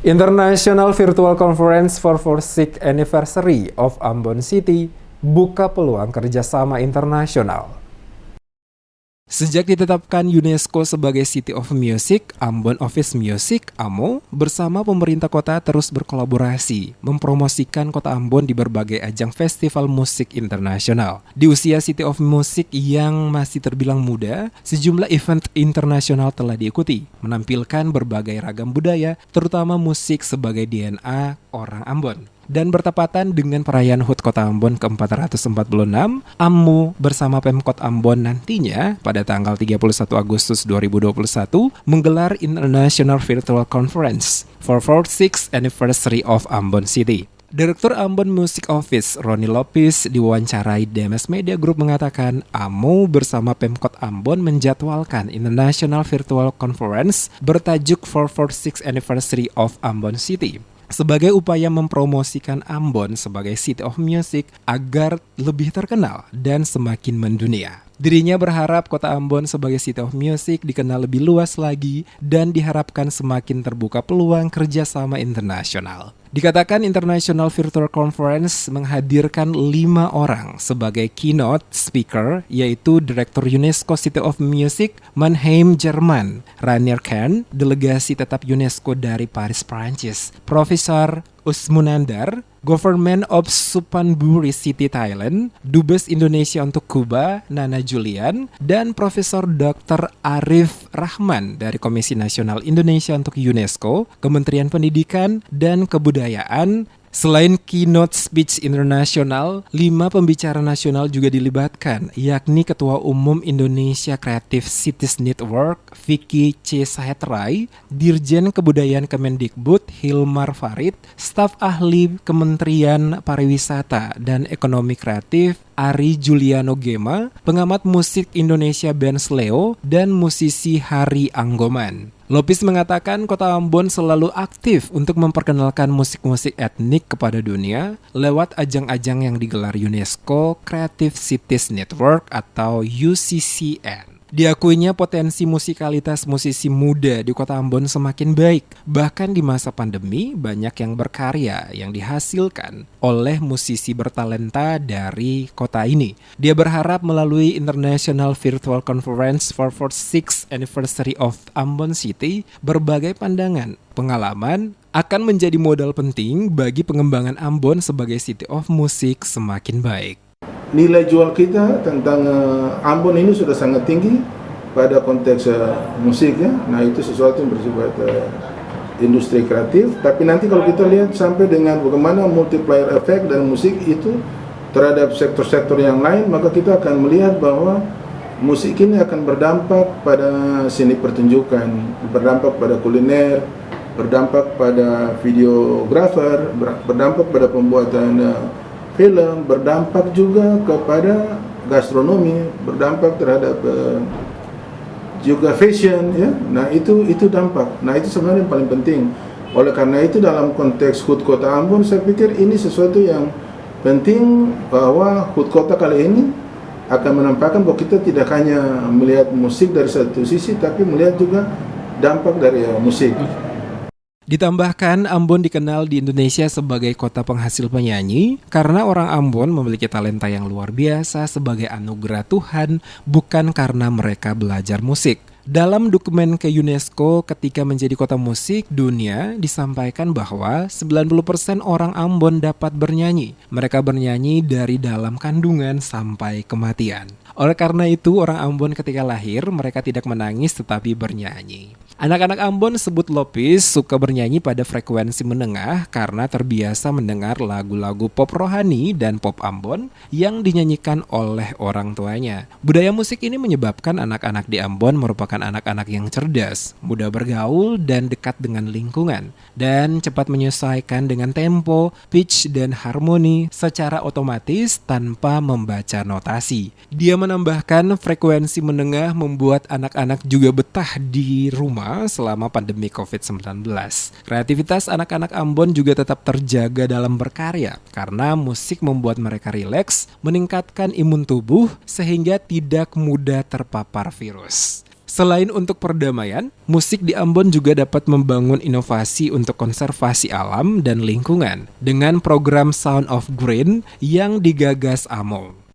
International Virtual Conference for 46th Anniversary of Ambon City buka peluang kerjasama internasional. Sejak ditetapkan UNESCO sebagai City of Music, Ambon Office Music (AMO) bersama pemerintah kota terus berkolaborasi mempromosikan kota Ambon di berbagai ajang festival musik internasional. Di usia City of Music yang masih terbilang muda, sejumlah event internasional telah diikuti, menampilkan berbagai ragam budaya, terutama musik sebagai DNA orang Ambon. Dan bertepatan dengan perayaan HUT Kota Ambon ke-446, AMO bersama Pemkot Ambon nantinya pada tanggal 31 Agustus 2021 menggelar International Virtual Conference for 46th Anniversary of Ambon City. Direktur Ambon Music Office, Roni Lopis, diwawancarai DMS Media Group mengatakan AMO bersama Pemkot Ambon menjadwalkan International Virtual Conference bertajuk 446th Anniversary of Ambon City sebagai upaya mempromosikan Ambon sebagai City of Music agar lebih terkenal dan semakin mendunia. Dirinya berharap kota Ambon sebagai City of Music dikenal lebih luas lagi dan diharapkan semakin terbuka peluang kerjasama internasional. Dikatakan International Virtual Conference menghadirkan 5 orang sebagai keynote speaker, yaitu Direktur UNESCO City of Music Mannheim, Jerman, Rainier Kern, delegasi tetap UNESCO dari Paris, Prancis, Profesor Usmunandar, Government of Suphanburi City, Thailand, Dubes Indonesia untuk Kuba, Nana Julian, dan Profesor Dr. Arif Rahman dari Komisi Nasional Indonesia untuk UNESCO, Kementerian Pendidikan dan Kebudayaan. Selain keynote speech internasional, 5 pembicara nasional juga dilibatkan, yakni Ketua Umum Indonesia Creative Cities Network, Vicky C. Sahetrai, Dirjen Kebudayaan Kemendikbud, Hilmar Farid, staf ahli Kementerian Pariwisata dan Ekonomi Kreatif, Ari Juliano Gema, pengamat musik Indonesia Benz Leo, dan musisi Hari Anggoman. Lopis mengatakan kota Ambon selalu aktif untuk memperkenalkan musik-musik etnik kepada dunia lewat ajang-ajang yang digelar UNESCO Creative Cities Network atau UCCN. Diakuinya potensi musikalitas musisi muda di kota Ambon semakin baik. Bahkan di masa pandemi, banyak yang berkarya yang dihasilkan oleh musisi bertalenta dari kota ini. Dia berharap melalui International Virtual Conference for 46th Anniversary of Ambon City, berbagai pandangan, pengalaman akan menjadi modal penting bagi pengembangan Ambon sebagai City of Music semakin baik. Nilai jual kita tentang Ambon ini sudah sangat tinggi pada konteks musik ya. Nah itu sesuatu yang bersifat industri kreatif. Tapi nanti kalau kita lihat sampai dengan bagaimana multiplier effect dan musik itu terhadap sektor-sektor yang lain, maka kita akan melihat bahwa musik ini akan berdampak pada seni pertunjukan, berdampak pada kuliner, berdampak pada videografer, berdampak pada pembuatan film, berdampak juga kepada gastronomi, berdampak terhadap juga fashion ya. Nah itu dampak. Nah itu sebenarnya yang paling penting. Oleh karena itu dalam konteks HUT Kota Ambon, saya pikir ini sesuatu yang penting bahwa HUT Kota kali ini akan menampakkan bahwa kita tidak hanya melihat musik dari satu sisi, tapi melihat juga dampak dari musik. Ditambahkan, Ambon dikenal di Indonesia sebagai kota penghasil penyanyi karena orang Ambon memiliki talenta yang luar biasa sebagai anugerah Tuhan, bukan karena mereka belajar musik. Dalam dokumen ke UNESCO ketika menjadi kota musik dunia disampaikan bahwa 90% orang Ambon dapat bernyanyi. Mereka bernyanyi dari dalam kandungan sampai kematian. Oleh karena itu, orang Ambon ketika lahir mereka tidak menangis tetapi bernyanyi. Anak-anak Ambon, sebut Lopis, suka bernyanyi pada frekuensi menengah karena terbiasa mendengar lagu-lagu pop rohani dan pop Ambon yang dinyanyikan oleh orang tuanya. Budaya musik ini menyebabkan anak-anak di Ambon merupakan anak-anak yang cerdas, mudah bergaul dan dekat dengan lingkungan, dan cepat menyesuaikan dengan tempo, pitch, dan harmoni secara otomatis tanpa membaca notasi. Dia menambahkan frekuensi menengah membuat anak-anak juga betah di rumah selama pandemi COVID-19. Kreativitas anak-anak Ambon juga tetap terjaga dalam berkarya karena musik membuat mereka rileks, meningkatkan imun tubuh sehingga tidak mudah terpapar virus. Selain untuk perdamaian, musik di Ambon juga dapat membangun inovasi untuk konservasi alam dan lingkungan dengan program Sound of Green yang digagas AMO.